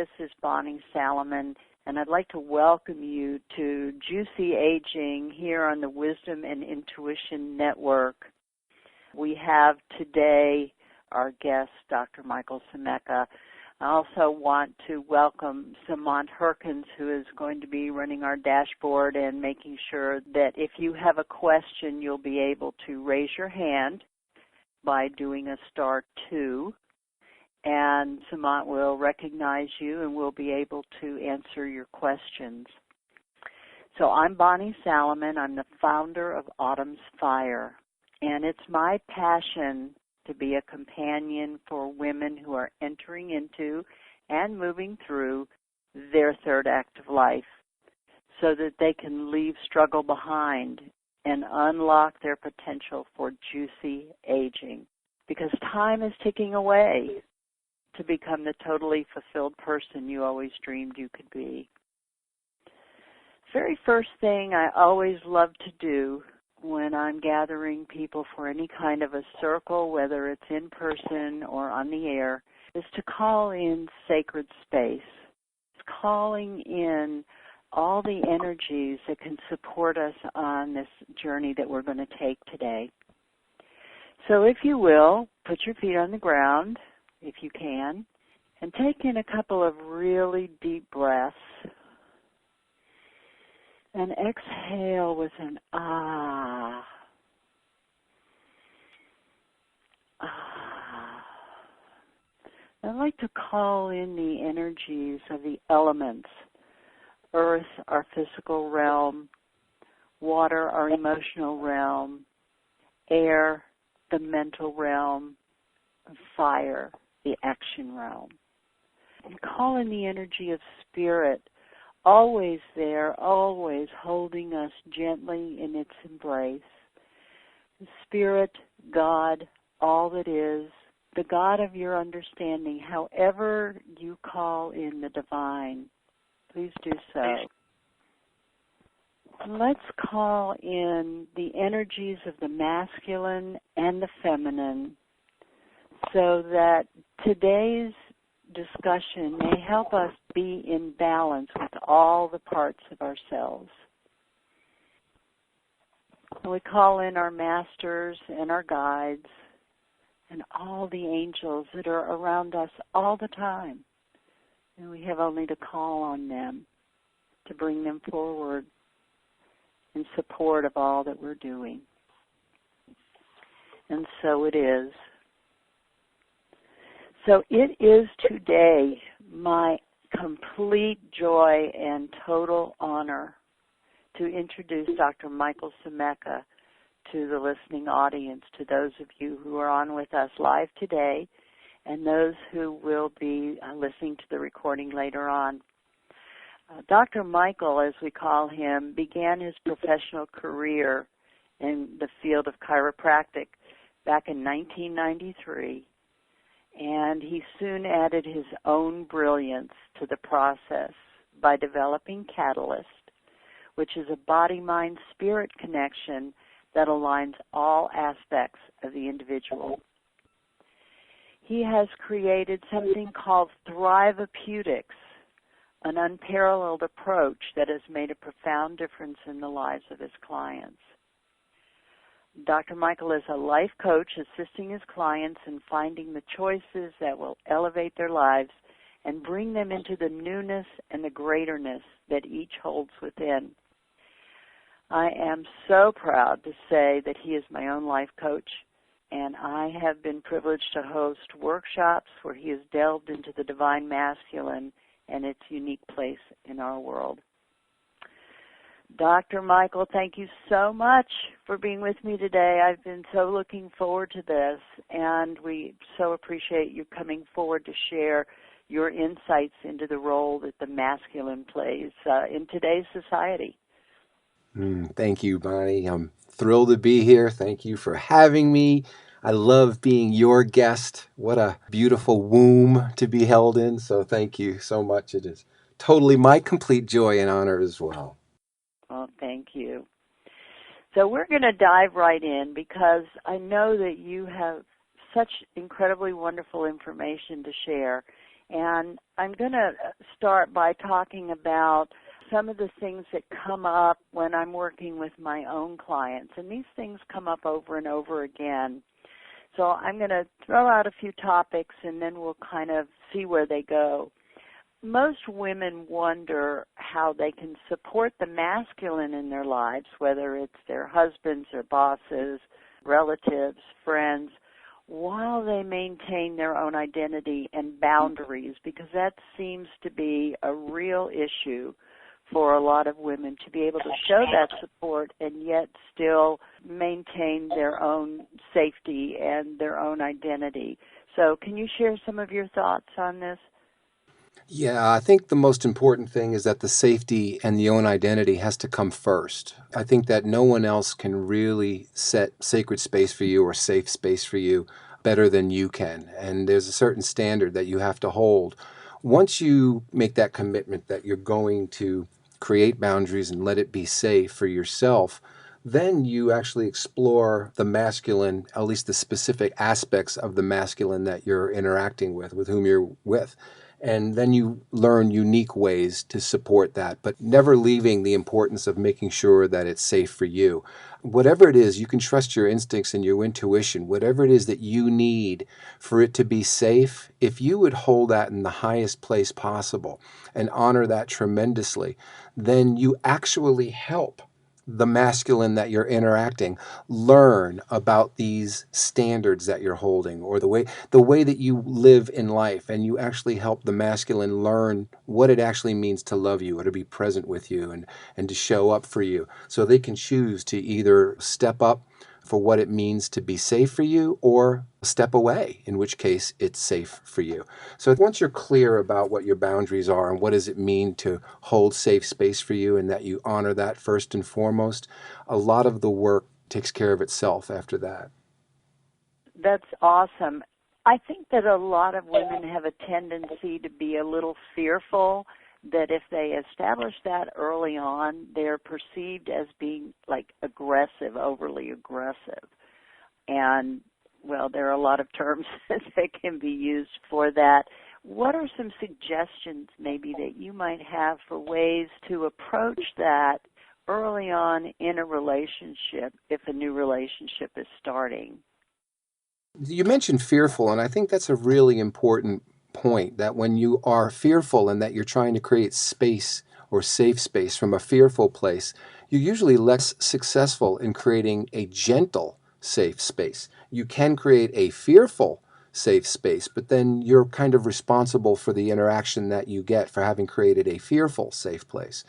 This is Bonnie Salamon, and I'd like to welcome you to Juicy Aging here on the Wisdom and Intuition Network. We have today our guest, Dr. Michael Scimeca. I also want to welcome Salamon, who is going to be running our dashboard and making sure that if you have a question, you'll be able to raise your hand by doing a *2. And Salamon will recognize you and will be able to answer your questions. So I'm Bonnie Salamon. I'm the founder of Autumn's Fire, and it's my passion to be a companion for women who are entering into and moving through their third act of life so that they can leave struggle behind and unlock their potential for juicy aging. Because time is ticking away to become the totally fulfilled person you always dreamed you could be. Very first thing I always love to do when I'm gathering people for any kind of a circle, whether it's in person or on the air, is to call in sacred space. It's calling in all the energies that can support us on this journey that we're going to take today. So if you will, put your feet on the ground, if you can, and take in a couple of really deep breaths. And exhale with an ah. Ah. I'd like to call in the energies of the elements. Earth, our physical realm. Water, our emotional realm. Air, the mental realm. And fire, the action realm. And call in the energy of spirit, always there, always holding us gently in its embrace. Spirit, God, all that is, the God of your understanding, however you call in the divine, please do so. Let's call in the energies of the masculine and the feminine so that today's discussion may help us be in balance with all the parts of ourselves. And we call in our masters and our guides and all the angels that are around us all the time. And we have only to call on them to bring them forward in support of all that we're doing. And so it is. So it is today my complete joy and total honor to introduce Dr. Michael Scimeca to the listening audience, to those of you who are on with us live today and those who will be listening to the recording later on. Dr. Michael, as we call him, began his professional career in the field of chiropractic back in 1993. And he soon added his own brilliance to the process by developing Catalyst, which is a body-mind-spirit connection that aligns all aspects of the individual. He has created something called Thriveapeutics, an unparalleled approach that has made a profound difference in the lives of his clients. Dr. Michael is a life coach assisting his clients in finding the choices that will elevate their lives and bring them into the newness and the greaterness that each holds within. I am so proud to say that he is my own life coach, and I have been privileged to host workshops where he has delved into the divine masculine and its unique place in our world. Dr. Michael, thank you so much for being with me today. I've been so looking forward to this, and we so appreciate you coming forward to share your insights into the role that the masculine plays in today's society. Thank you, Bonnie. I'm thrilled to be here. Thank you for having me. I love being your guest. What a beautiful womb to be held in. So thank you so much. It is totally my complete joy and honor as well. Well, thank you. So we're going to dive right in because I know that you have such incredibly wonderful information to share, And I'm going to start by talking about some of the things that come up when I'm working with my own clients. And these things come up over and over again. So I'm going to throw out a few topics and then we'll kind of see where they go. Most women wonder how they can support the masculine in their lives, whether it's their husbands or bosses, relatives, friends, while they maintain their own identity and boundaries, because that seems to be a real issue for a lot of women, to be able to show that support and yet still maintain their own safety and their own identity. So can you share some of your thoughts on this? Yeah, I think the most important thing is that the safety and the own identity has to come first. I think that no one else can really set sacred space for you or safe space for you better than you can. And there's a certain standard that you have to hold. Once you make that commitment that you're going to create boundaries and let it be safe for yourself, then you actually explore the masculine, at least the specific aspects of the masculine that you're interacting with whom you're with. And then you learn unique ways to support that, but never leaving the importance of making sure that it's safe for you. Whatever it is, you can trust your instincts and your intuition. Whatever it is that you need for it to be safe, if you would hold that in the highest place possible and honor that tremendously, then you actually help the masculine that you're interacting learn about these standards that you're holding, or the way that you live in life, and you actually help the masculine learn what it actually means to love you or to be present with you and to show up for you, so they can choose to either step up for what it means to be safe for you or step away, in which case it's safe for you. So once you're clear about what your boundaries are and what does it mean to hold safe space for you and that you honor that first and foremost, a lot of the work takes care of itself after that. That's awesome. I think that a lot of women have a tendency to be a little fearful that if they establish that early on, they're perceived as being like aggressive, overly aggressive. And, well, there are a lot of terms that can be used for that. What are some suggestions maybe that you might have for ways to approach that early on in a relationship if a new relationship is starting? You mentioned fearful, and I think that's a really important point, that when you are fearful and that you're trying to create space or safe space from a fearful place, you're usually less successful in creating a gentle, safe space. You can create a fearful, safe space, but then you're kind of responsible for the interaction that you get for having created a fearful, safe place.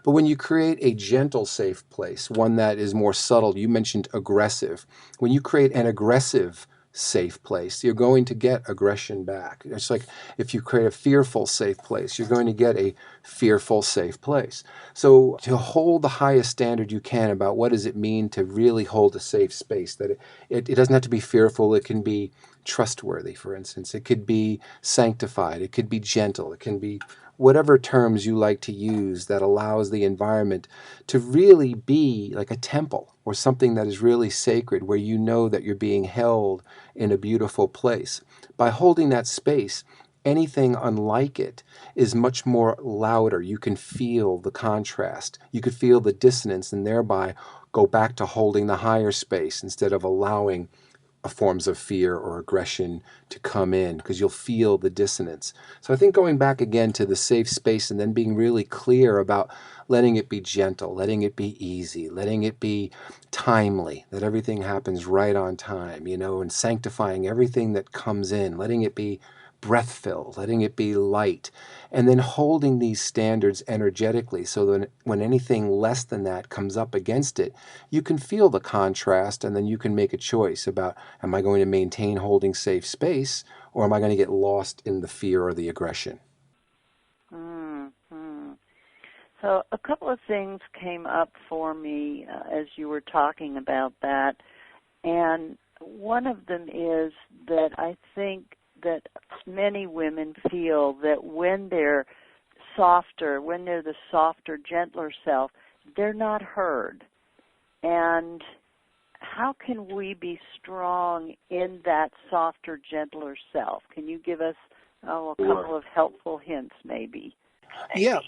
But when you create a gentle, safe place, one that is more subtle, you mentioned aggressive. When you create an aggressive, safe place, you're going to get aggression back. It's like if you create a fearful, safe place, you're going to get a fearful, safe place. So to hold the highest standard you can about what does it mean to really hold a safe space, that it doesn't have to be fearful, it can be trustworthy, for instance. It could be sanctified, it could be gentle, it can be whatever terms you like to use that allows the environment to really be like a temple or something that is really sacred, where you know that you're being held in a beautiful place. By holding that space, anything unlike it is much more louder. You can feel the contrast. You could feel the dissonance and thereby go back to holding the higher space instead of allowing forms of fear or aggression to come in, because you'll feel the dissonance. So I think going back again to the safe space and then being really clear about letting it be gentle, letting it be easy, letting it be timely, that everything happens right on time, and sanctifying everything that comes in, letting it be breath filled, letting it be light, and then holding these standards energetically so that when anything less than that comes up against it, you can feel the contrast, and then you can make a choice about, am I going to maintain holding safe space, or am I going to get lost in the fear or the aggression? Mm-hmm. So a couple of things came up for me as you were talking about that, and one of them is that I think that many women feel that when they're softer, when they're the softer, gentler self, they're not heard. And how can we be strong in that softer, gentler self? Can you give us Oh, a couple of helpful hints, maybe. Yeah,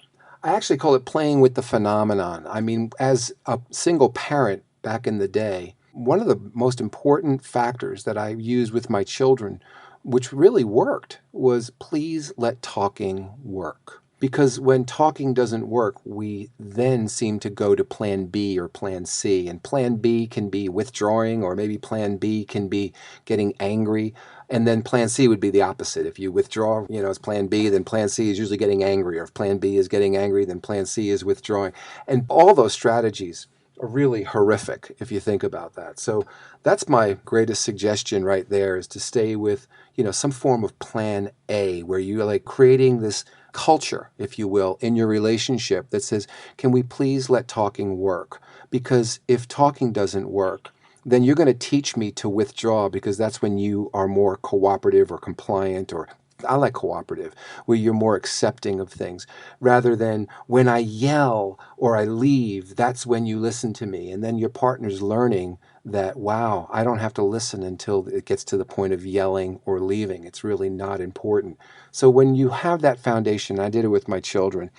I actually call it playing with the phenomenon. I mean, as a single parent back in the day, one of the most important factors that I used with my children, which really worked, was please let talking work. Because when talking doesn't work, we then seem to go to plan B or plan C. And plan B can be withdrawing, or maybe plan B can be getting angry. And then plan C would be the opposite. If you withdraw, as plan B, then plan C is usually getting angry. Or if plan B is getting angry, then plan C is withdrawing. And all those strategies are really horrific if you think about that. So that's my greatest suggestion right there, is to stay with, some form of plan A, where you're like creating this culture, if you will, in your relationship that says, can we please let talking work? Because if talking doesn't work, then you're going to teach me to withdraw, because that's when you are more cooperative or compliant, or I like cooperative, where you're more accepting of things, rather than when I yell or I leave, that's when you listen to me. And then your partner's learning that, wow, I don't have to listen until it gets to the point of yelling or leaving. It's really not important. So when you have that foundation, I did it with my children,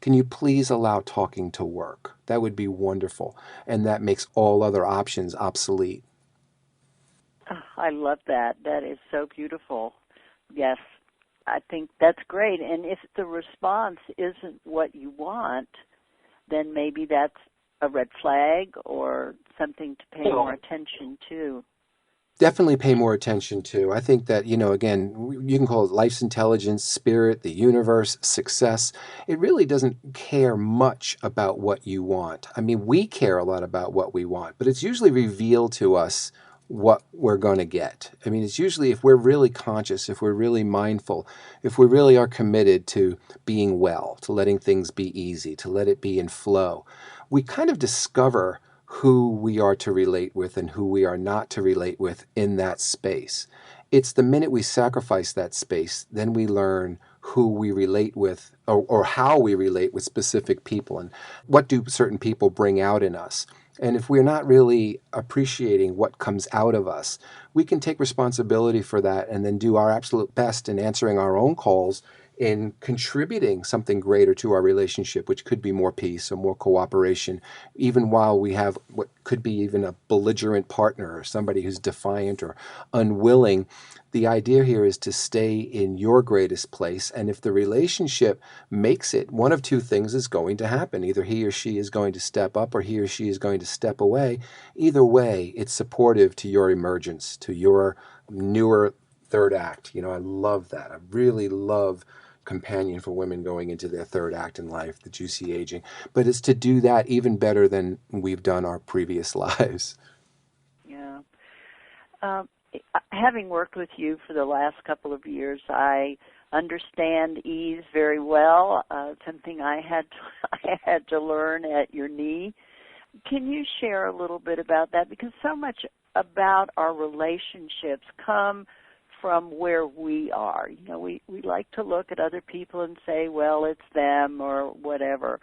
can you please allow talking to work? That would be wonderful. And that makes all other options obsolete. Oh, I love that. That is so beautiful. Yes, I think that's great. And if the response isn't what you want, then maybe that's a red flag or something to pay more attention to. Definitely pay more attention to. I think that, again, you can call it life's intelligence, spirit, the universe, success. It really doesn't care much about what you want. I mean, we care a lot about what we want, but it's usually revealed to us what we're going to get. I mean, it's usually, if we're really conscious, if we're really mindful, if we really are committed to being well, to letting things be easy, to let it be in flow, we kind of discover who we are to relate with and who we are not to relate with in that space. It's the minute we sacrifice that space, then we learn who we relate with, or how we relate with specific people, and what do certain people bring out in us. And if we're not really appreciating what comes out of us, we can take responsibility for that and then do our absolute best in answering our own calls, in contributing something greater to our relationship, which could be more peace or more cooperation, even while we have what could be even a belligerent partner or somebody who's defiant or unwilling. The idea here is to stay in your greatest place. And if the relationship makes it, one of two things is going to happen. Either he or she is going to step up, or he or she is going to step away. Either way, it's supportive to your emergence, to your newer third act. I love that. I really love companion for women going into their third act in life, the juicy aging. But it's to do that even better than we've done our previous lives. Yeah. Um, Having worked with you for the last couple of years, I understand ease very well. Something I had I had to learn at your knee. Can you share a little bit about that? Because so much about our relationships come from where we are. We like to look at other people and say, well, it's them or whatever.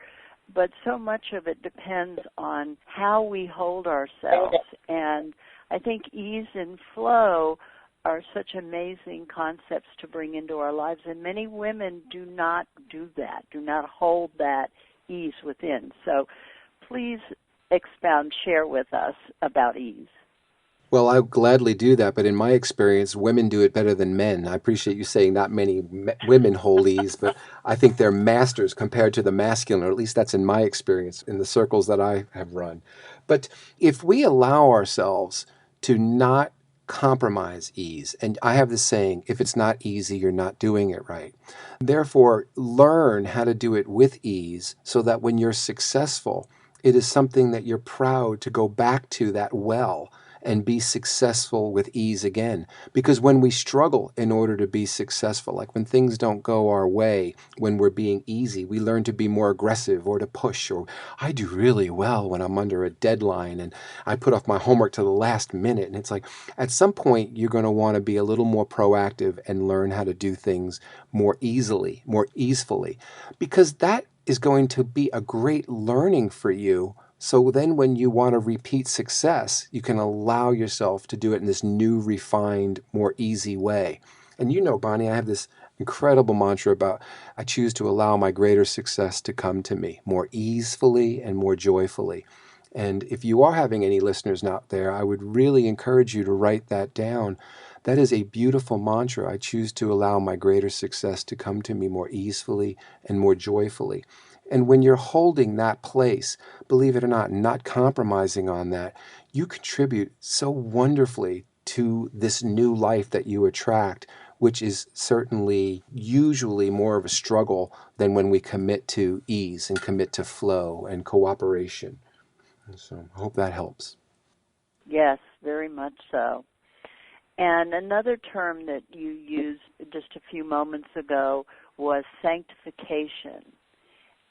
But so much of it depends on how we hold ourselves. And I think ease and flow are such amazing concepts to bring into our lives. And many women do not do that, do not hold that ease within. So please expound, share with us about ease. Well, I'll gladly do that, but in my experience, women do it better than men. I appreciate you saying not many women hold ease, but I think they're masters compared to the masculine, or at least that's in my experience in the circles that I have run. But if we allow ourselves to not compromise ease, and I have this saying, if it's not easy, you're not doing it right. Therefore, learn how to do it with ease, so that when you're successful, it is something that you're proud to go back to that well and be successful with ease again. Because when we struggle in order to be successful, like when things don't go our way, when we're being easy, we learn to be more aggressive or to push. Or I do really well when I'm under a deadline and I put off my homework to the last minute. And it's like, at some point, you're going to want to be a little more proactive and learn how to do things more easily, more easefully, because that is going to be a great learning for you. So then when you want to repeat success, you can allow yourself to do it in this new, refined, more easy way. And Bonnie, I have this incredible mantra about I choose to allow my greater success to come to me more easily and more joyfully. And if you are having any listeners out there, I would really encourage you to write that down. That is a beautiful mantra. I choose to allow my greater success to come to me more easily and more joyfully. And when you're holding that place, believe it or not compromising on that, you contribute so wonderfully to this new life that you attract, which is certainly usually more of a struggle than when we commit to ease and commit to flow and cooperation. So I hope that helps. Yes, very much so. And another term that you used just a few moments ago was sanctification.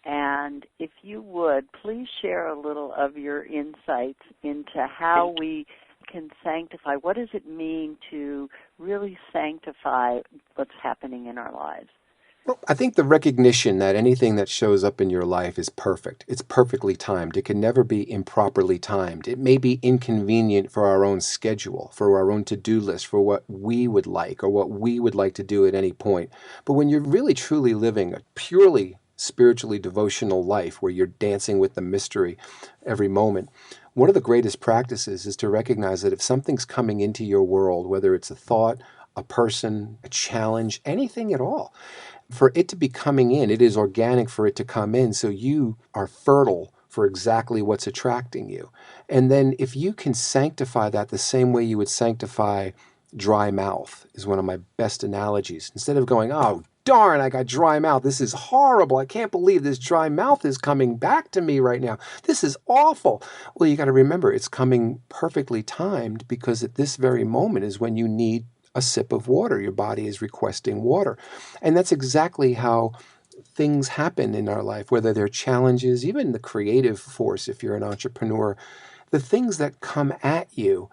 And if you would, please share a little of your insights into how we can sanctify. What does it mean to really sanctify what's happening in our lives? Well, I think the recognition that anything that shows up in your life is perfect. It's perfectly timed. It can never be improperly timed. It may be inconvenient for our own schedule, for our own to-do list, for what we would like or what we would like to do at any point. But when you're really truly living a purely spiritually devotional life where you're dancing with the mystery every moment, one of the greatest practices is to recognize that if something's coming into your world, whether it's a thought, a person, a challenge, anything at all, for it to be coming in, it is organic for it to come in. So you are fertile for exactly what's attracting you. And then if you can sanctify that the same way you would sanctify dry mouth, is one of my best analogies. Instead of going, oh, darn, I got dry mouth. This is horrible. I can't believe this dry mouth is coming back to me right now. This is awful. Well, you got to remember it's coming perfectly timed, because at this very moment is when you need a sip of water. Your body is requesting water. And that's exactly how things happen in our life, whether they're challenges, even the creative force, if you're an entrepreneur. The things that come at you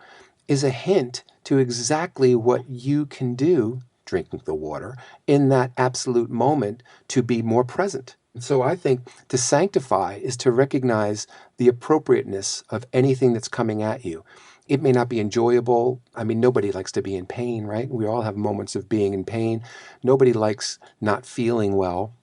is a hint to exactly what you can do, drinking the water, in that absolute moment to be more present. So I think to sanctify is to recognize the appropriateness of anything that's coming at you. It may not be enjoyable. I mean, nobody likes to be in pain, right? We all have moments of being in pain. Nobody likes not feeling well.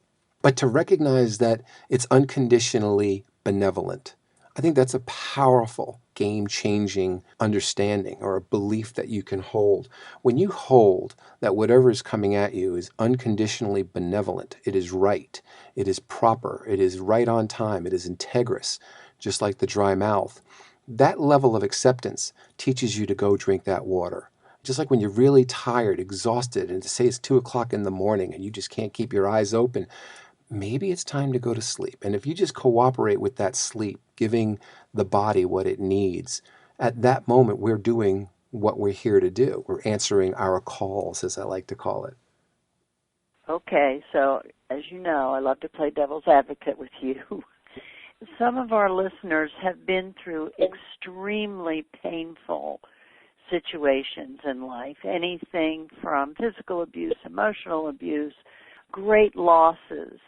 But to recognize that it's unconditionally benevolent, I think that's a powerful, game-changing understanding or a belief that you can hold. When you hold that whatever is coming at you is unconditionally benevolent, it is right, it is proper, it is right on time, it is integrous, just like the dry mouth, that level of acceptance teaches you to go drink that water. Just like when you're really tired, exhausted, and to say it's 2 o'clock in the morning and you just can't keep your eyes open, maybe it's time to go to sleep. And if you just cooperate with that sleep, giving the body what it needs, at that moment, we're doing what we're here to do. We're answering our calls, as I like to call it. Okay, so as you know, I love to play devil's advocate with you. Some of our listeners have been through extremely painful situations in life, anything from physical abuse, emotional abuse, great losses.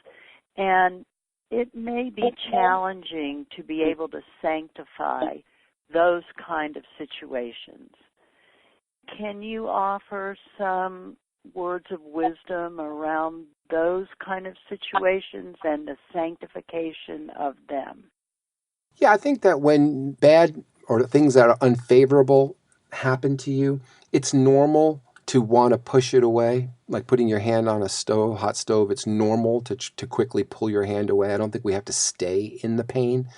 And it may be challenging to be able to sanctify those kind of situations. Can you offer some words of wisdom around those kind of situations and the sanctification of them? Yeah, I think that when bad or things that are unfavorable happen to you, it's normal to want to push it away, like putting your hand on a stove, hot stove. It's normal to quickly pull your hand away. I don't think we have to stay in the pain.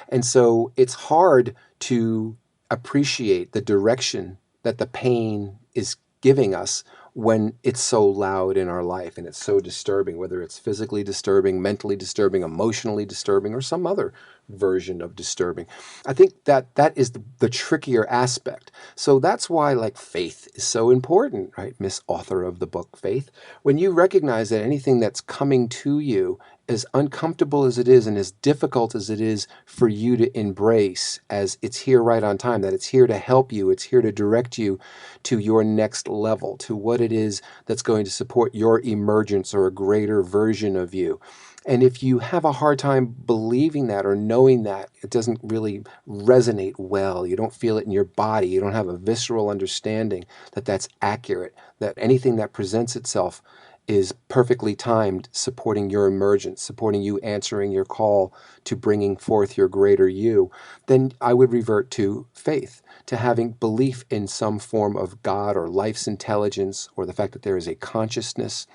And so it's hard to appreciate the direction that the pain is giving us when it's so loud in our life and it's so disturbing, whether it's physically disturbing, mentally disturbing, emotionally disturbing, or some other version of disturbing. I think that is the trickier aspect. So that's why like faith is so important, right? Miss Author of the book, Faith. When you recognize that anything that's coming to you, as uncomfortable as it is and as difficult as it is for you to embrace, as it's here right on time, that it's here to help you, it's here to direct you to your next level, to what it is that's going to support your emergence or a greater version of you. And if you have a hard time believing that or knowing that, it doesn't really resonate well, you don't feel it in your body, you don't have a visceral understanding that that's accurate, that anything that presents itself is perfectly timed, supporting your emergence, supporting you answering your call to bringing forth your greater you, then I would revert to faith, to having belief in some form of God or life's intelligence, or the fact that there is a consciousness,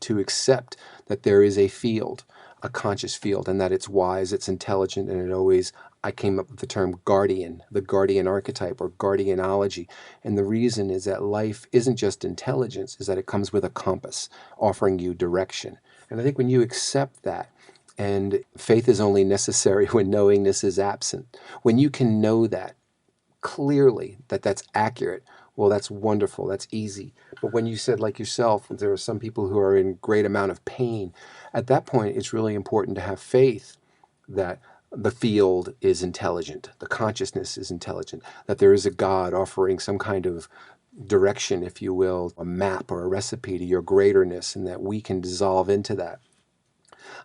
to accept that there is a field, a conscious field, and that it's wise, it's intelligent, and it always, I came up with the term guardian, the guardian archetype or guardianology. And the reason is that life isn't just intelligence, is that it comes with a compass offering you direction. And I think when you accept that, and faith is only necessary when knowingness is absent, when you can know that clearly, that that's accurate, well, that's wonderful, that's easy. But when you said, like yourself, there are some people who are in great amount of pain, at that point it's really important to have faith that the field is intelligent, the consciousness is intelligent, that there is a God offering some kind of direction, if you will, a map or a recipe to your greaterness, and that we can dissolve into that.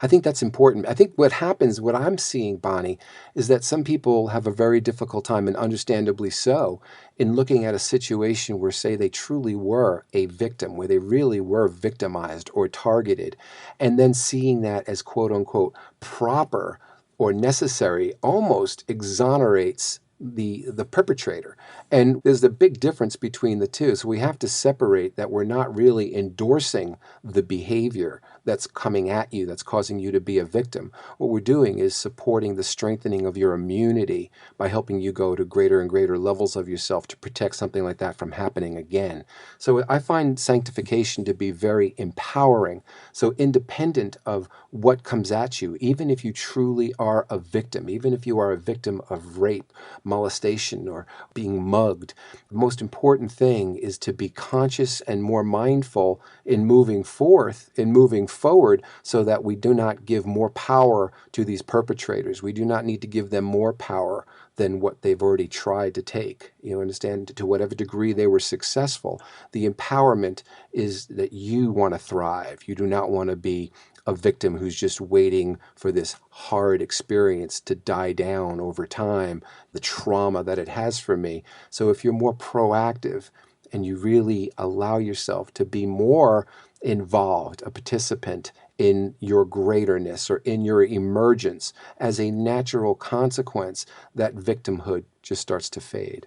I think that's important. I think what happens, what I'm seeing, Bonnie, is that some people have a very difficult time, and understandably so, in looking at a situation where, say, they truly were a victim, where they really were victimized or targeted, and then seeing that as quote unquote proper or necessary almost exonerates the perpetrator. And there's a big difference between the two. So we have to separate that we're not really endorsing the behavior that's coming at you, that's causing you to be a victim. What we're doing is supporting the strengthening of your immunity by helping you go to greater and greater levels of yourself to protect something like that from happening again. So I find sanctification to be very empowering. So independent of what comes at you, even if you truly are a victim, even if you are a victim of rape, molestation, or being mugged, the most important thing is to be conscious and more mindful in moving forward, so that we do not give more power to these perpetrators. We do not need to give them more power than what they've already tried to take. You understand, to whatever degree they were successful. The empowerment is that you want to thrive. You do not want to be a victim who's just waiting for this hard experience to die down over time, the trauma that it has for me. So if you're more proactive and you really allow yourself to be more involved, a participant in your greaterness or in your emergence, as a natural consequence, that victimhood just starts to fade.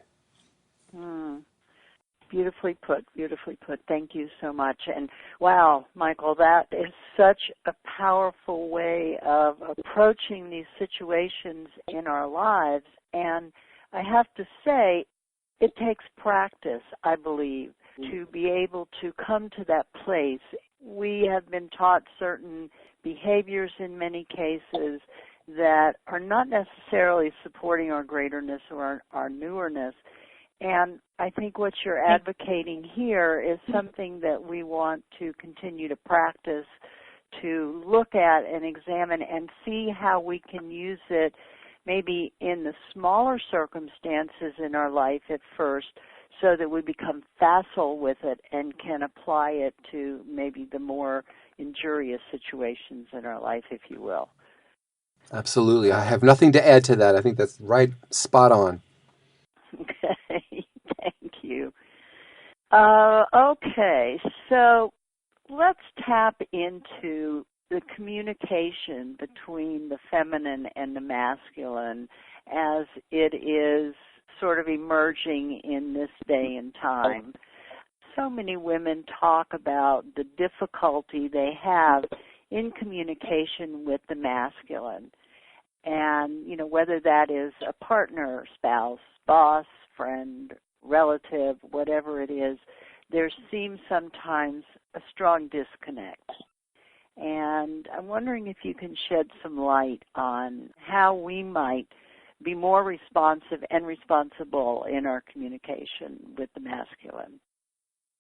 Beautifully put, beautifully put. Thank you so much. And wow, Michael, that is such a powerful way of approaching these situations in our lives. And I have to say, it takes practice, I believe, to be able to come to that place. We have been taught certain behaviors in many cases that are not necessarily supporting our greaterness or our newness. And I think what you're advocating here is something that we want to continue to practice, to look at and examine and see how we can use it maybe in the smaller circumstances in our life at first, so that we become facile with it and can apply it to maybe the more injurious situations in our life, if you will. Absolutely. I have nothing to add to that. I think that's right, spot on. Okay, thank you. Okay, so let's tap into the communication between the feminine and the masculine as it is sort of emerging in this day and time. So many women talk about the difficulty they have in communication with the masculine. And, you know, whether that is a partner, spouse, boss, friend, relative, whatever it is, there seems sometimes a strong disconnect. And I'm wondering if you can shed some light on how we might be more responsive and responsible in our communication with the masculine.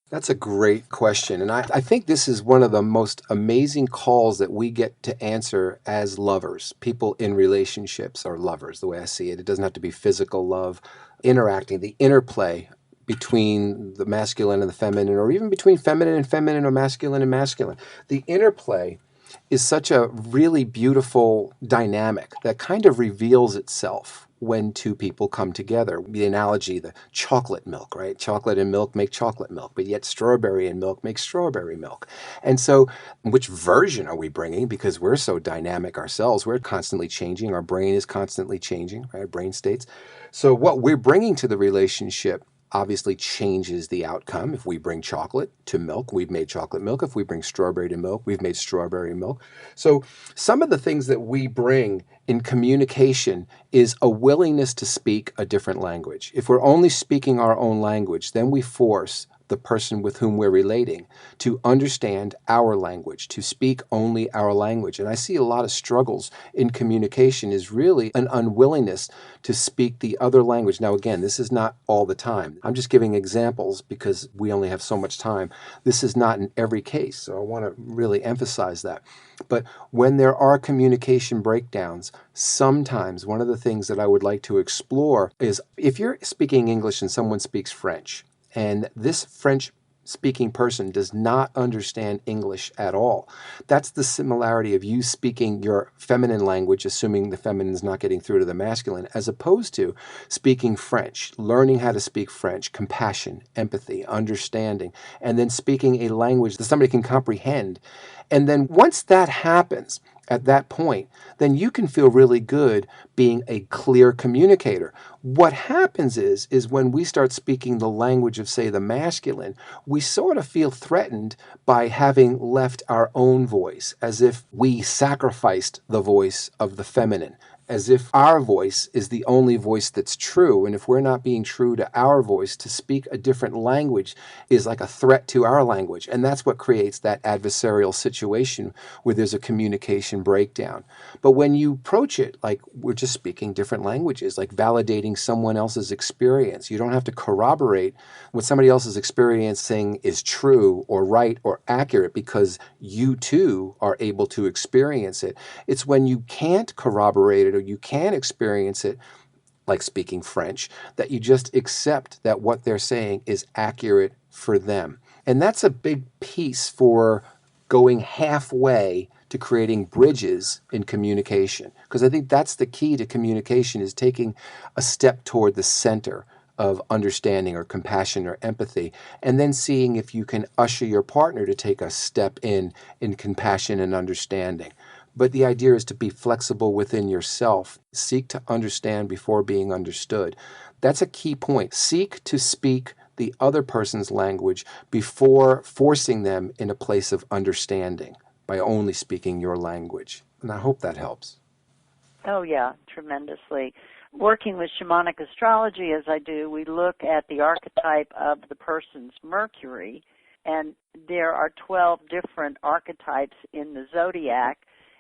That's a great question. And I think this is one of the most amazing calls that we get to answer as lovers. People in relationships are lovers, the way I see it. It doesn't have to be physical love. Interacting, the interplay between the masculine and the feminine, or even between feminine and feminine, or masculine and masculine. The interplay is such a really beautiful dynamic that kind of reveals itself when two people come together. The analogy, the chocolate milk, right? Chocolate and milk make chocolate milk, but yet strawberry and milk make strawberry milk. And so which version are we bringing? Because we're so dynamic ourselves. We're constantly changing. Our brain is constantly changing, right? Brain states. So what we're bringing to the relationship obviously changes the outcome. If we bring chocolate to milk, we've made chocolate milk. If we bring strawberry to milk, we've made strawberry milk. So some of the things that we bring in communication is a willingness to speak a different language. If we're only speaking our own language, then we force the person with whom we're relating to understand our language, to speak only our language. And I see a lot of struggles in communication is really an unwillingness to speak the other language. Now, again, this is not all the time. I'm just giving examples because we only have so much time. This is not in every case, so I want to really emphasize that. But when there are communication breakdowns, sometimes one of the things that I would like to explore is if you're speaking English and someone speaks French, and this French speaking person does not understand English at all. That's the similarity of you speaking your feminine language, assuming the feminine is not getting through to the masculine, as opposed to speaking French, learning how to speak French, compassion, empathy, understanding, and then speaking a language that somebody can comprehend. And then once that happens, at that point, then you can feel really good being a clear communicator. What happens is when we start speaking the language of, say, the masculine, we sort of feel threatened by having left our own voice, as if we sacrificed the voice of the feminine, as if our voice is the only voice that's true. And if we're not being true to our voice, to speak a different language is like a threat to our language. And that's what creates that adversarial situation where there's a communication breakdown. But when you approach it like we're just speaking different languages, like validating someone else's experience, you don't have to corroborate what somebody else is experiencing is true or right or accurate because you too are able to experience it. It's when you can't corroborate it or you can't experience it, like speaking French, that you just accept that what they're saying is accurate for them. And that's a big piece for going halfway to creating bridges in communication. Because I think that's the key to communication is taking a step toward the center of understanding or compassion or empathy, and then seeing if you can usher your partner to take a step in compassion and understanding. But the idea is to be flexible within yourself. Seek to understand before being understood. That's a key point. Seek to speak the other person's language before forcing them in a place of understanding by only speaking your language. And I hope that helps. Oh, yeah, tremendously. Working with shamanic astrology as I do, we look at the archetype of the person's Mercury, and there are 12 different archetypes in the zodiac,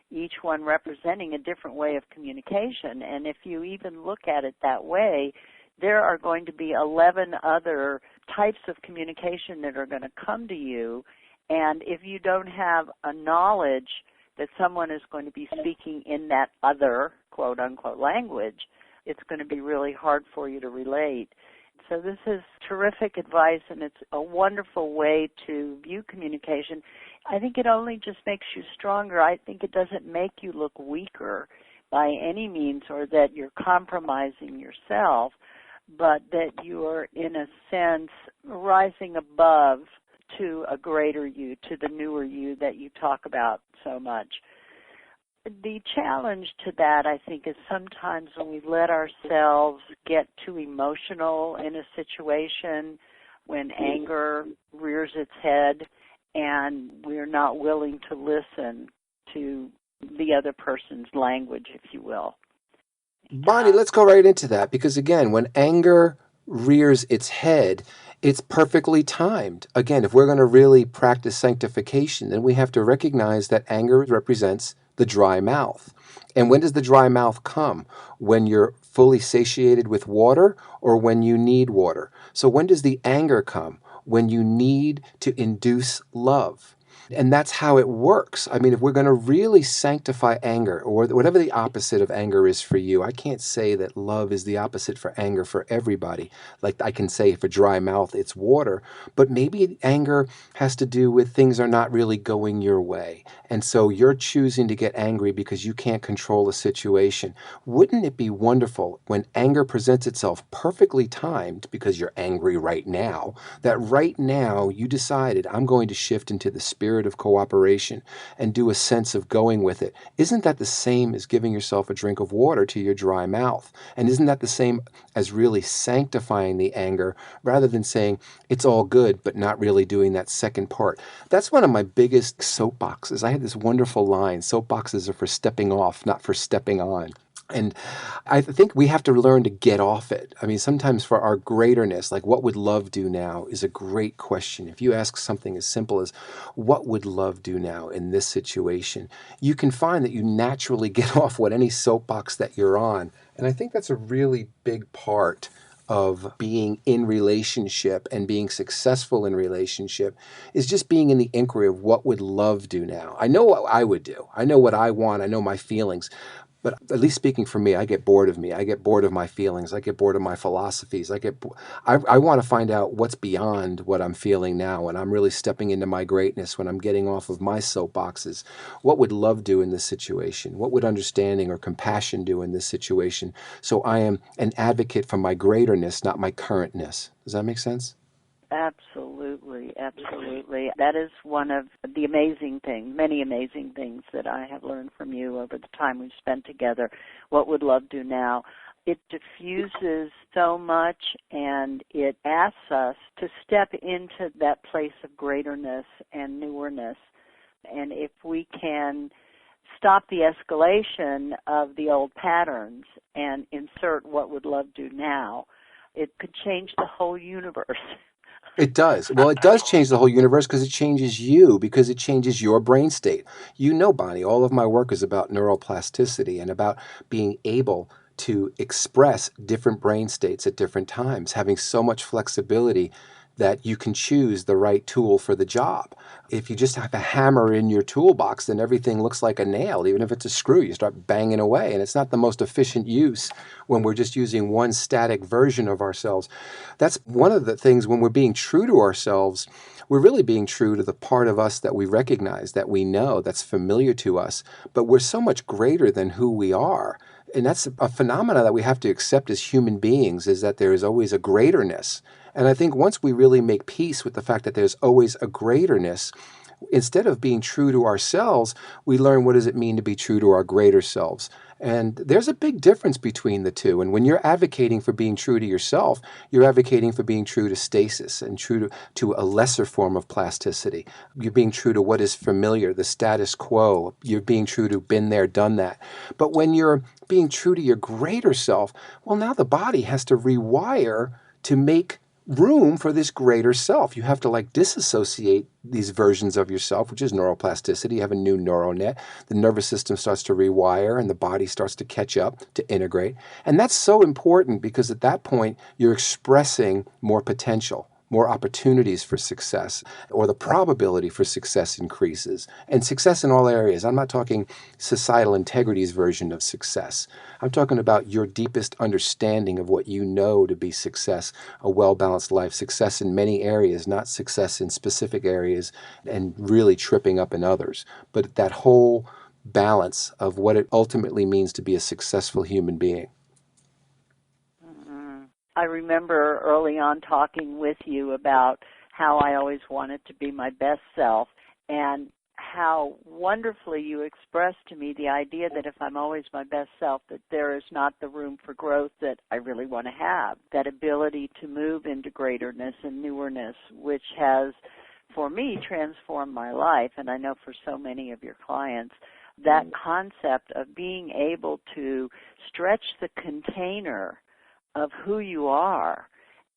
each one representing a different way of communication. And if you even look at it that way, there are going to be 11 other types of communication that are going to come to you. And if you don't have a knowledge that someone is going to be speaking in that other, quote-unquote, language, it's going to be really hard for you to relate. So this is terrific advice, and it's a wonderful way to view communication. I think it only just makes you stronger. I think it doesn't make you look weaker by any means or that you're compromising yourself, but that you are, in a sense, rising above to a greater you, to the newer you that you talk about so much. The challenge to that, I think, is sometimes when we let ourselves get too emotional in a situation, when anger rears its head, and we're not willing to listen to the other person's language, if you will. Bonnie, let's go right into that because, again, when anger rears its head, it's perfectly timed. Again, if we're going to really practice sanctification, then we have to recognize that anger represents the dry mouth. And when does the dry mouth come? When you're fully satiated with water or when you need water? So when does the anger come? When you need to induce love. And that's how it works. I mean, if we're going to really sanctify anger, or whatever the opposite of anger is for you, I can't say that love is the opposite for anger for everybody. Like I can say for dry mouth, it's water, but maybe anger has to do with things are not really going your way. And so you're choosing to get angry because you can't control a situation. Wouldn't it be wonderful when anger presents itself perfectly timed because you're angry right now, that right now you decided I'm going to shift into the spirit of cooperation and do a sense of going with it? Isn't that the same as giving yourself a drink of water to your dry mouth? And isn't that the same as really sanctifying the anger rather than saying it's all good but not really doing that second part? That's one of my biggest soapboxes. I had this wonderful line, soapboxes are for stepping off, not for stepping on. And I think we have to learn to get off it. I mean, sometimes for our greaterness, like what would love do now is a great question. If you ask something as simple as, what would love do now in this situation? You can find that you naturally get off what any soapbox that you're on. And I think that's a really big part of being in relationship and being successful in relationship is just being in the inquiry of what would love do now. I know what I would do. I know what I want. I know my feelings. But at least speaking for me, I get bored of me. I get bored of my feelings. I get bored of my philosophies. I want to find out what's beyond what I'm feeling now. When I'm really stepping into my greatness, when I'm getting off of my soapboxes, what would love do in this situation? What would understanding or compassion do in this situation? So I am an advocate for my greaterness, not my currentness. Does that make sense? Absolutely, absolutely. That is one of the amazing things, many amazing things that I have learned from you over the time we've spent together. What would love do now? It diffuses so much, and it asks us to step into that place of greaterness and newness. And if we can stop the escalation of the old patterns and insert what would love do now, it could change the whole universe. It does. Well, it does change the whole universe because it changes you, because it changes your brain state. You know, Bonnie, all of my work is about neuroplasticity and about being able to express different brain states at different times, having so much flexibility that you can choose the right tool for the job. If you just have a hammer in your toolbox, then everything looks like a nail. Even if it's a screw, you start banging away. And it's not the most efficient use when we're just using one static version of ourselves. That's one of the things when we're being true to ourselves, we're really being true to the part of us that we recognize, that we know, that's familiar to us. But we're so much greater than who we are. And that's a phenomena that we have to accept as human beings, is that there is always a greaterness. And I think once we really make peace with the fact that there's always a greaterness, instead of being true to ourselves, we learn what does it mean to be true to our greater selves. And there's a big difference between the two. And when you're advocating for being true to yourself, you're advocating for being true to stasis and true to a lesser form of plasticity. You're being true to what is familiar, the status quo. You're being true to been there, done that. But when you're being true to your greater self, well, now the body has to rewire to make room for this greater self. You have to disassociate these versions of yourself, which is neuroplasticity. You have a new neural net. The nervous system starts to rewire and the body starts to catch up, to integrate. And that's so important because at that point, you're expressing more potential, more opportunities for success, or the probability for success increases. And success in all areas. I'm not talking societal integrity's version of success. I'm talking about your deepest understanding of what you know to be success, a well-balanced life, success in many areas, not success in specific areas and really tripping up in others. But that whole balance of what it ultimately means to be a successful human being. I remember early on talking with you about how I always wanted to be my best self and how wonderfully you expressed to me the idea that if I'm always my best self, that there is not the room for growth that I really want to have, that ability to move into greaterness and newness, which has, for me, transformed my life, and I know for so many of your clients, that concept of being able to stretch the container of who you are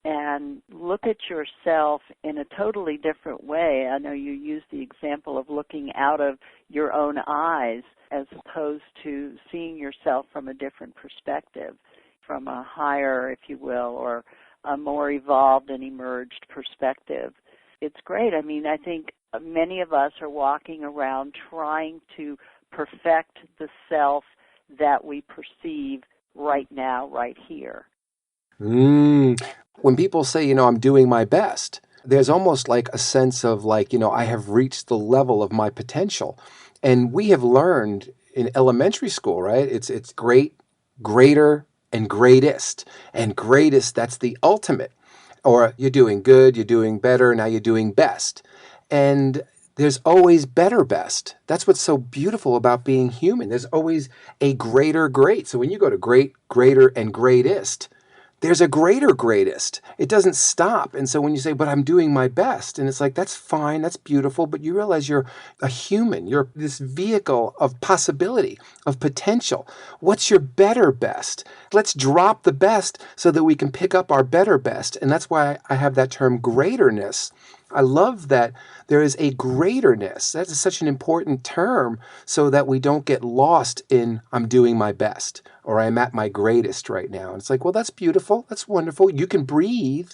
and look at yourself in a totally different way. I know you used the example of looking out of your own eyes as opposed to seeing yourself from a different perspective, from a higher, if you will, or a more evolved and emerged perspective. It's great. I mean, I think many of us are walking around trying to perfect the self that we perceive right now, right here. When people say, I'm doing my best, there's almost like a sense of like, I have reached the level of my potential. And we have learned in elementary school, right? It's great, greater, and greatest. And greatest, that's the ultimate. Or you're doing good, you're doing better, now you're doing best. And there's always better best. That's what's so beautiful about being human. There's always a greater great. So when you go to great, greater, and greatest, there's a greater greatest. It doesn't stop. And so when you say, but I'm doing my best, and it's like, that's fine, that's beautiful, but you realize you're a human. You're this vehicle of possibility, of potential. What's your better best? Let's drop the best so that we can pick up our better best. And that's why I have that term greaterness. I love that there is a greaterness. That is such an important term so that we don't get lost in I'm doing my best or I'm at my greatest right now. And it's like, well, that's beautiful. That's wonderful. You can breathe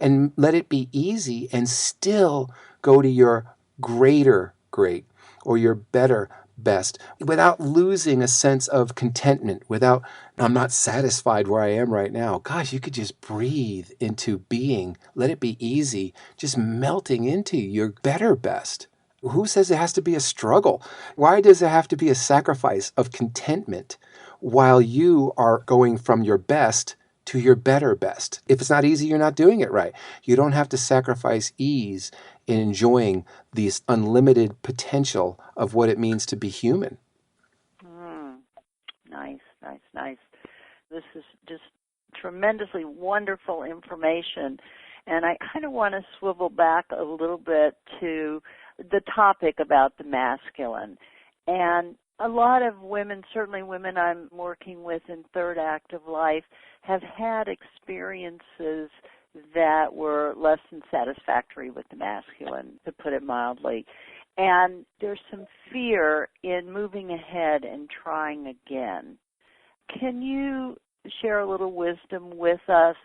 and let it be easy and still go to your greater great or your better best without losing a sense of contentment, without, I'm not satisfied where I am right now. Gosh, you could just breathe into being, let it be easy, just melting into your better best. Who says it has to be a struggle? Why does it have to be a sacrifice of contentment while you are going from your best to your better best? If it's not easy, you're not doing it right. You don't have to sacrifice ease in enjoying this unlimited potential of what it means to be human. Nice, nice, nice. This is just tremendously wonderful information. And I kind of want to swivel back a little bit to the topic about the masculine. And a lot of women, certainly women I'm working with in third act of life, have had experiences that were less than satisfactory with the masculine, to put it mildly. And there's some fear in moving ahead and trying again. Can you share a little wisdom with us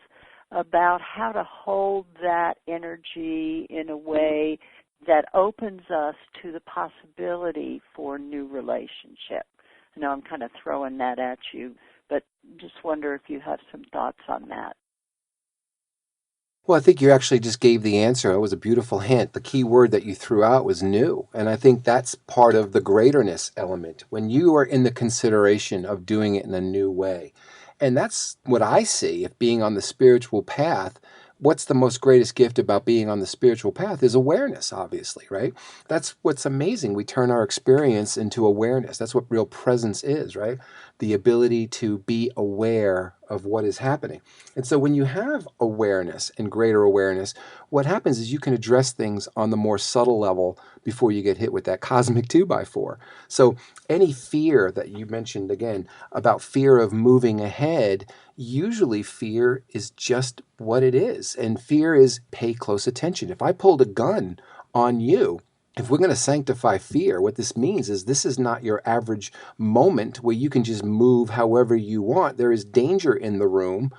about how to hold that energy in a way that opens us to the possibility for new relationship? I know I'm kind of throwing that at you, but just wonder if you have some thoughts on that. Well, I think you actually just gave the answer. It was a beautiful hint. The key word that you threw out was new. And I think that's part of the greaterness element, when you are in the consideration of doing it in a new way. And that's what I see. If being on the spiritual path, what's the most greatest gift about being on the spiritual path is awareness, obviously, right? That's what's amazing. We turn our experience into awareness. That's what real presence is, right? The ability to be aware of what is happening. And so when you have awareness and greater awareness, what happens is you can address things on the more subtle level before you get hit with that cosmic 2x4. So any fear that you mentioned, again, about fear of moving ahead, usually fear is just what it is. And fear is pay close attention. If I pulled a gun on you, if we're going to sanctify fear, what this means is this is not your average moment where you can just move however you want. There is danger in the room.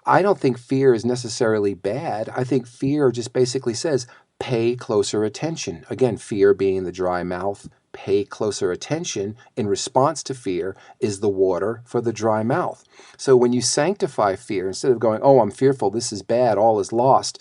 I don't think fear is necessarily bad. I think fear just basically says pay closer attention. Again, fear being the dry mouth, pay closer attention in response to fear is the water for the dry mouth. So when you sanctify fear, instead of going, oh, I'm fearful, this is bad, all is lost,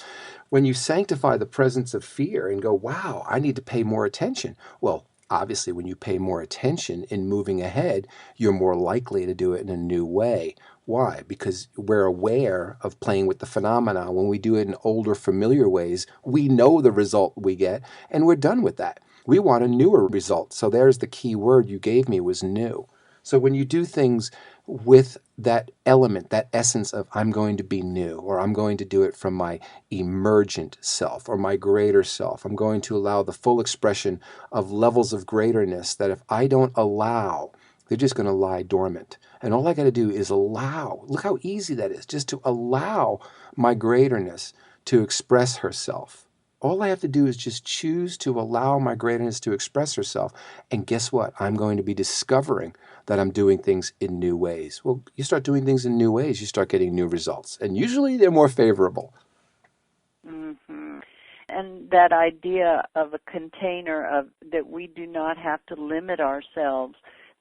when you sanctify the presence of fear and go, wow, I need to pay more attention. Well, obviously, when you pay more attention in moving ahead, you're more likely to do it in a new way. Why? Because we're aware of playing with the phenomena. When we do it in older, familiar ways, we know the result we get, and we're done with that. We want a newer result. So there's the key word you gave me was new. So when you do things with that element, that essence of I'm going to be new, or I'm going to do it from my emergent self or my greater self, I'm going to allow the full expression of levels of greaterness that if I don't allow, they're just going to lie dormant. And all I got to do is allow. Look how easy that is, just to allow my greaterness to express herself. All I have to do is just choose to allow my greatness to express herself. And guess what? I'm going to be discovering that I'm doing things in new ways. Well, you start doing things in new ways, you start getting new results. And usually they're more favorable. Mm-hmm. And that idea of a container of that we do not have to limit ourselves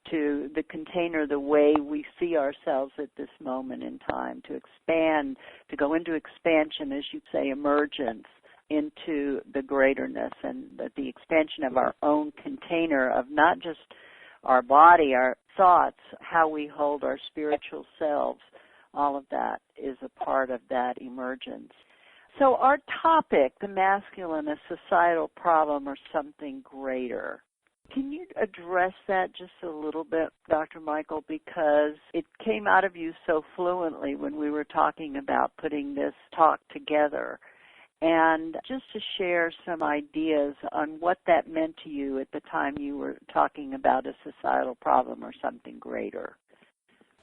to the container the way we see ourselves at this moment in time, to expand, to go into expansion, as you say, emergence into the greaterness, and the expansion of our own container of not just our body, our thoughts, how we hold our spiritual selves. All of that is a part of that emergence. So our topic, the masculine, a societal problem or something greater. Can you address that just a little bit, Dr. Michael, because it came out of you so fluently when we were talking about putting this talk together. And just to share some ideas on what that meant to you at the time you were talking about a societal problem or something greater.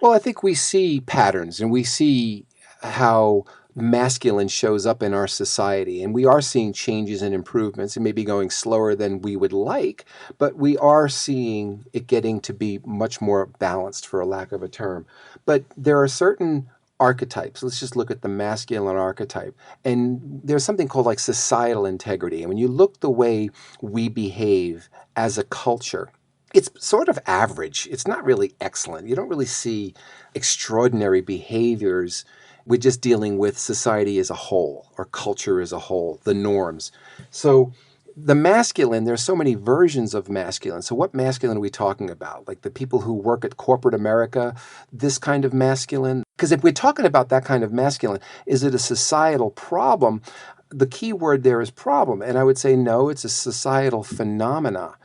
Well, I think we see patterns and we see how masculine shows up in our society, and we are seeing changes and improvements. It may be going slower than we would like, but we are seeing it getting to be much more balanced, for a lack of a term. But there are certain archetypes. Let's just look at the masculine archetype. And there's something called like societal integrity. And when you look the way we behave as a culture, it's sort of average. It's not really excellent. You don't really see extraordinary behaviors. We're just dealing with society as a whole, or culture as a whole, the norms. So the masculine, there's so many versions of masculine. So what masculine are we talking about? Like the people who work at corporate America, this kind of masculine? Because if we're talking about that kind of masculine, is it a societal problem? The key word there is problem. And I would say, no, it's a societal phenomena.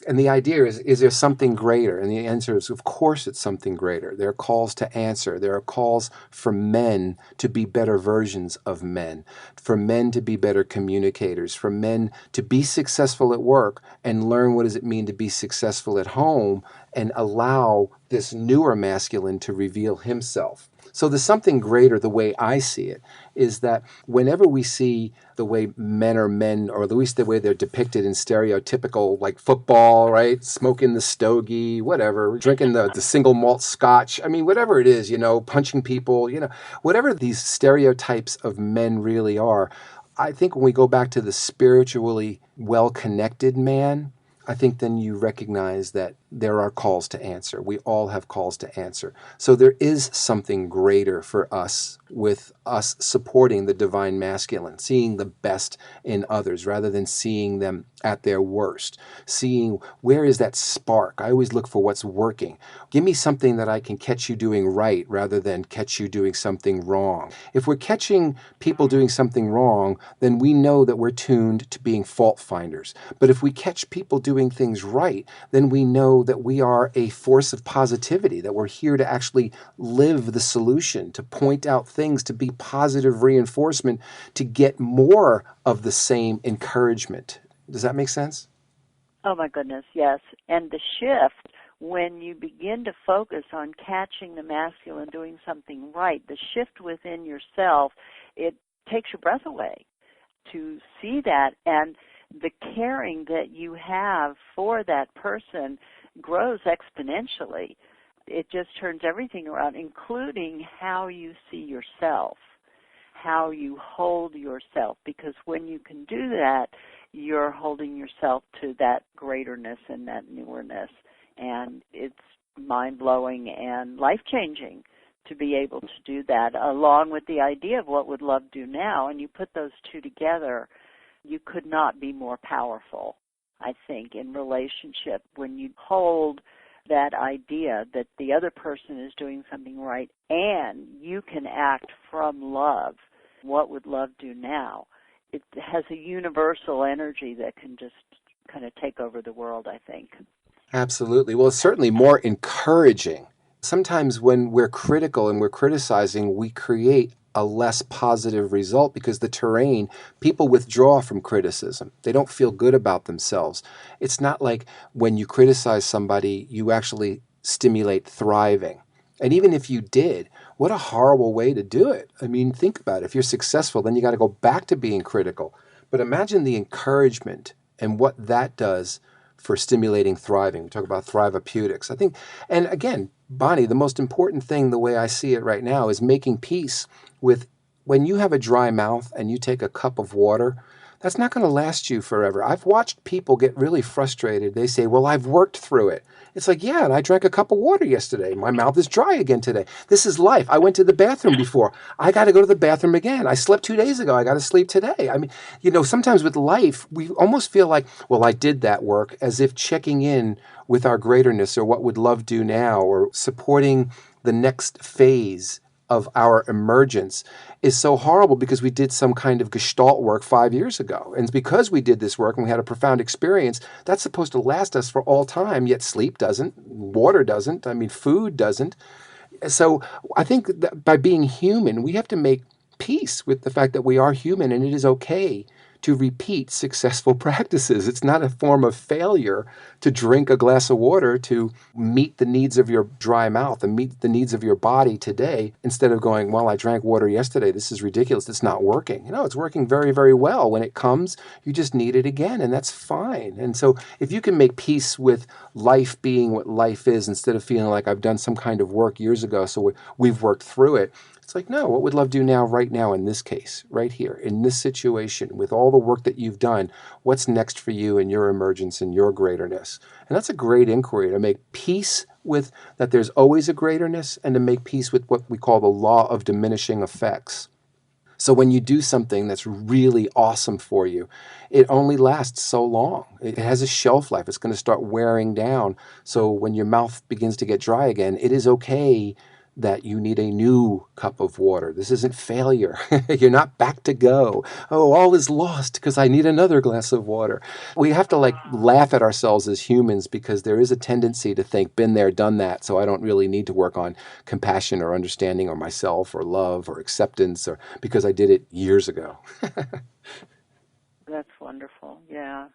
And the idea is there something greater? And the answer is, of course, it's something greater. There are calls to answer. There are calls for men to be better versions of men, for men to be better communicators, for men to be successful at work and learn what does it mean to be successful at home and allow this newer masculine to reveal himself. So there's something greater, the way I see it, is that whenever we see the way men are men, or at least the way they're depicted in stereotypical, like football, right? Smoking the stogie, whatever, drinking the single malt scotch. I mean, whatever it is, punching people, whatever these stereotypes of men really are. I think when we go back to the spiritually well-connected man, I think then you recognize that there are calls to answer. We all have calls to answer. So there is something greater for us, with us supporting the divine masculine, seeing the best in others rather than seeing them at their worst, seeing where is that spark. I always look for what's working. Give me something that I can catch you doing right rather than catch you doing something wrong. If we're catching people doing something wrong, then we know that we're tuned to being fault finders. But if we catch people doing things right, then we know that we are a force of positivity, that we're here to actually live the solution, to point out things, to be positive reinforcement, to get more of the same encouragement. Does that make sense? Oh, my goodness, yes. And the shift, when you begin to focus on catching the masculine doing something right, the shift within yourself, it takes your breath away to see that. And the caring that you have for that person grows exponentially. It just turns everything around, including how you see yourself, how you hold yourself, because when you can do that, you're holding yourself to that greaterness and that newness, and it's mind-blowing and life-changing to be able to do that, along with the idea of what would love do now, and you put those two together, you could not be more powerful, I think, in relationship when you hold that idea that the other person is doing something right and you can act from love. What would love do now? It has a universal energy that can just kind of take over the world, I think. Absolutely. Well, it's certainly more encouraging. Sometimes when we're critical and we're criticizing, we create a less positive result because the terrain, people withdraw from criticism. They don't feel good about themselves. It's not like when you criticize somebody, you actually stimulate thriving. And even if you did, what a horrible way to do it. I mean, think about it. If you're successful, then you got to go back to being critical. But imagine the encouragement and what that does for stimulating thriving. We talk about thrivopeutics. I think, and again, Bonnie, the most important thing, the way I see it right now, is making peace with when you have a dry mouth and you take a cup of water, that's not going to last you forever. I've watched people get really frustrated. They say, well, I've worked through it. It's like, yeah, and I drank a cup of water yesterday. My mouth is dry again today. This is life. I went to the bathroom before. I got to go to the bathroom again. I slept 2 days ago. I got to sleep today. I mean, sometimes with life, we almost feel like, well, I did that work, as if checking in with our greaterness or what would love do now or supporting the next phase of our emergence is so horrible because we did some kind of gestalt work 5 years ago. And because we did this work and we had a profound experience, that's supposed to last us for all time, yet sleep doesn't, water doesn't, I mean, food doesn't. So I think that by being human, we have to make peace with the fact that we are human and it is okay to repeat successful practices. It's not a form of failure to drink a glass of water to meet the needs of your dry mouth and meet the needs of your body today instead of going, well, I drank water yesterday. This is ridiculous. It's not working. It's working very, very well. When it comes, you just need it again, and that's fine. And so if you can make peace with life being what life is instead of feeling like I've done some kind of work years ago, so we've worked through it, it's like, no, what would love do now, right now, in this case, right here, in this situation, with all the work that you've done, what's next for you in your emergence and your greaterness? And that's a great inquiry, to make peace with that there's always a greaterness and to make peace with what we call the law of diminishing effects. So when you do something that's really awesome for you, it only lasts so long. It has a shelf life. It's going to start wearing down. So when your mouth begins to get dry again, it is okay that you need a new cup of water. This isn't failure. You're not back to go. Oh, all is lost because I need another glass of water. We have to laugh at ourselves as humans because there is a tendency to think, been there, done that, so I don't really need to work on compassion or understanding or myself or love or acceptance or because I did it years ago. That's wonderful. Yeah.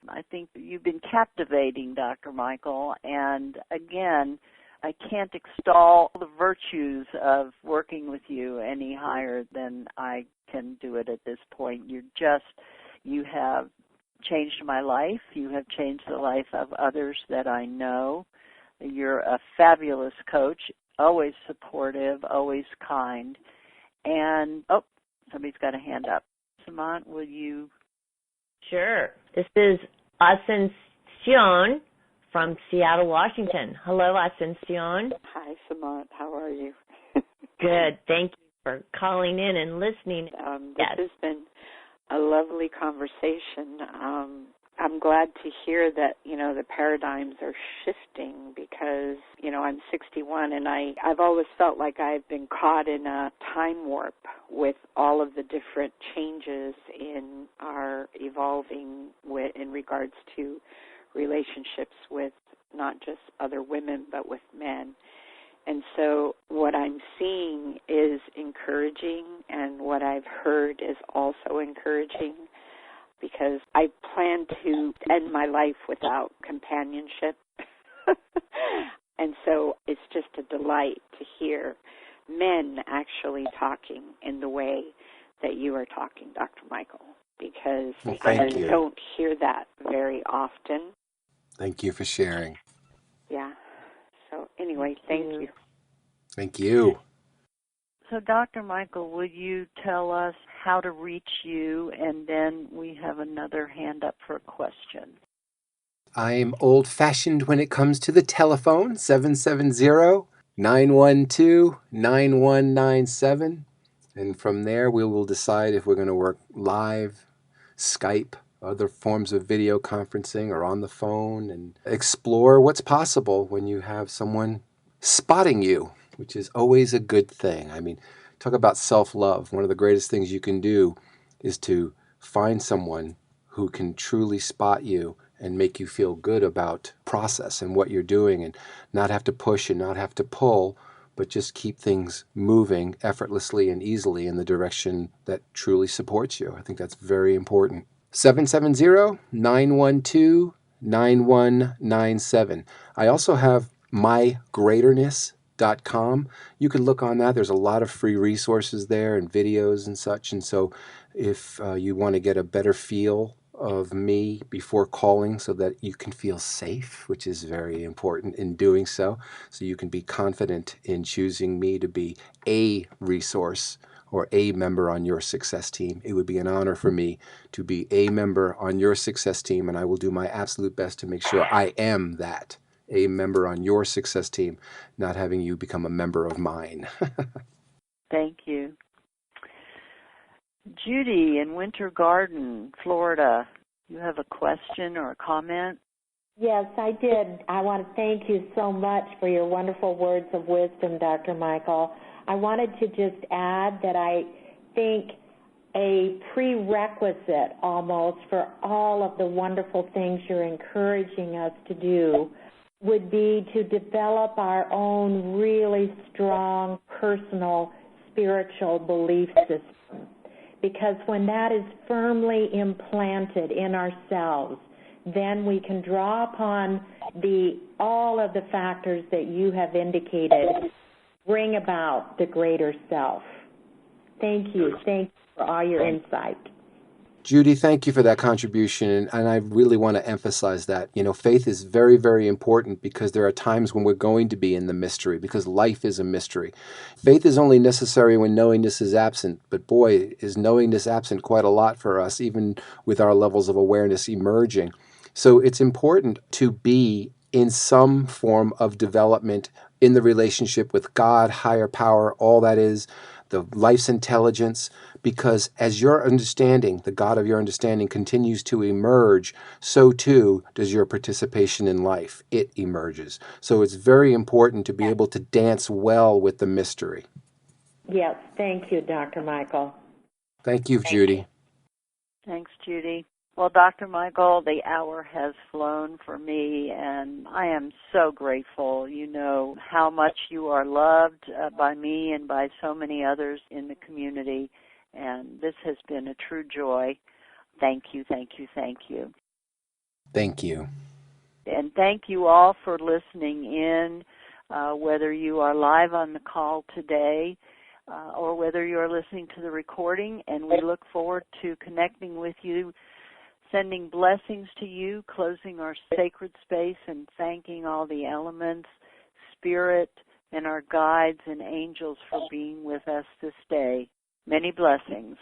I think you've been captivating, Dr. Michael, and again, I can't extol the virtues of working with you any higher than I can do it at this point. You have changed my life. You have changed the life of others that I know. You're a fabulous coach, always supportive, always kind. And, somebody's got a hand up. Samant, will you? Sure. This is Asuncion from Seattle, Washington. Hello, Asuncion. Hi, Samant. How are you? Good. Thank you for calling in and listening. This has been a lovely conversation. I'm glad to hear that, the paradigms are shifting because, I'm 61 and I've always felt like I've been caught in a time warp with all of the different changes in our evolving in regards to relationships with not just other women but with men. And so what I'm seeing is encouraging, and what I've heard is also encouraging, because I plan to end my life without companionship. And so it's just a delight to hear men actually talking in the way that you are talking, Dr. Michael, because I don't hear that very often. Thank you for sharing. Yeah. So anyway, thank you. Thank you. So, Dr. Michael, would you tell us how to reach you? And then we have another hand up for a question. I'm old-fashioned when it comes to the telephone, 770-912-9197. And from there, we will decide if we're going to work live, Skype, other forms of video conferencing, or on the phone, and explore what's possible when you have someone spotting you, which is always a good thing. I mean, talk about self-love. One of the greatest things you can do is to find someone who can truly spot you and make you feel good about process and what you're doing, and not have to push and not have to pull, but just keep things moving effortlessly and easily in the direction that truly supports you. I think that's very important. 770-912-9197. I also have mygreaterness.com. You can look on that. There's a lot of free resources there and videos and such. And so if you want to get a better feel of me before calling so that you can feel safe, which is very important in doing so you can be confident in choosing me to be a resource or a member on your success team. It would be an honor for me to be a member on your success team, and I will do my absolute best to make sure I am that, a member on your success team, not having you become a member of mine. Thank you. Judy in Winter Garden, Florida, you have a question or a comment? Yes, I did. I want to thank you so much for your wonderful words of wisdom, Dr. Michael. I wanted to just add that I think a prerequisite almost for all of the wonderful things you're encouraging us to do would be to develop our own really strong personal spiritual belief system. Because when that is firmly implanted in ourselves, then we can draw upon all of the factors that you have indicated, bring about the greater self. Thank you. Thank you for all your insight. Judy, thank you for that contribution, and I really want to emphasize that. Faith is very, very important because there are times when we're going to be in the mystery, because life is a mystery. Faith is only necessary when knowingness is absent, but boy, is knowingness absent quite a lot for us, even with our levels of awareness emerging. So it's important to be in some form of development in the relationship with God, higher power, all that is, the life's intelligence, because as your understanding, the God of your understanding, continues to emerge, so too does your participation in life. It emerges. So it's very important to be able to dance well with the mystery. Yes, thank you, Dr. Michael. Thank you, Judy. Thanks, Judy. Well, Dr. Michael, the hour has flown for me, and I am so grateful. You know how much you are loved by me and by so many others in the community, and this has been a true joy. Thank you, thank you, thank you. Thank you. And thank you all for listening in, whether you are live on the call today or whether you are listening to the recording, and we look forward to connecting with you, sending blessings to you, closing our sacred space, and thanking all the elements, spirit, and our guides and angels for being with us this day. Many blessings.